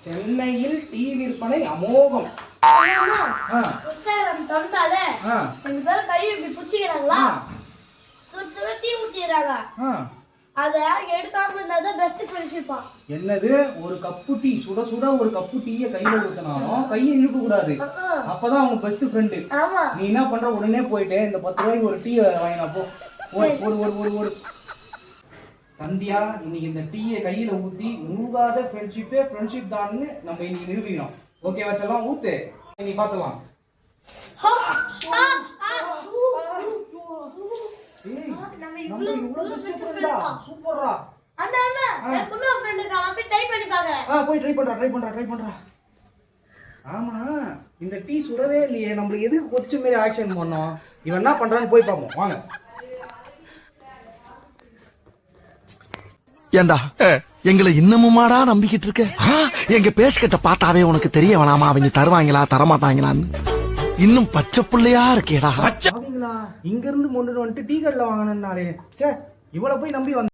சென்னையில் டீ விற்பனை அமோகம். புஸ்தகம் தொண்டாலே ரெண்டு பேரும் கை இப்படி புடிச்சிக்கிறாங்களா, சுத்தமா டீ ஊத்திடுறாங்க. அத எடுக்காம இருந்தாதான் பெஸ்ட் ஃப்ரெண்ட்ஷிப்பா. என்னது, ஒரு கப்பு டீ சுட சுட ஒரு கப்பு டீயை கையில ஊத்தினாலும் கையை இழுக்க கூடாது, அப்பதான் அவங்க பெஸ்ட் ஃப்ரெண்டு. நீ என்ன பண்ற, உடனே போயிட்டு இந்த 10 ரூபாய்க்கு ஒரு டீ வாங்கினா போ. ஒரு சந்தியா, இன்னைக்கு இந்த டீயை கையில ஊத்தி மூவாத ஃப்ரெண்ட்ஷிப்பே ஃப்ரெண்ட்ஷிப் தான்னு நம்ம இன்னைக்கு நிரூபிக்கிறோம். ஓகே வச்சலாம், ஊத்து, நீ பாத்துலாம். சூப்பர்ரா. அந்த அண்ணா எனக்கு இன்னொரு ஃப்ரெண்ட் இருக்கா, போய் ட்ரை பண்ணி பார்க்கறேன். போய் ட்ரை பண்றா. ஆமா, இந்த டீ சுடவே இல்லையே, நம்மளுக்கு எதுக்கு கொச்ச மாதிரி ஆக்ஷன் பண்ணோம்? இவன் என்ன பண்றான்னு போய் பார்ப்போம் வாங்க. ஏண்டா எங்களை இன்னமுமாடா நம்பிக்கிட்டு இருக்க? எங்க பேசிக்கிட்ட பார்த்தாவே உனக்கு தெரிய வேணாமா அவங்க தருவாங்களா தரமாட்டாங்களான்னு? இன்னும் பச்சை புள்ளையா இருக்கேடா. இங்க இருந்து கொண்டு வந்துட்டு டீ கடையில வாங்கினாலே, சே இவ்வளவு போய் நம்பி வந்து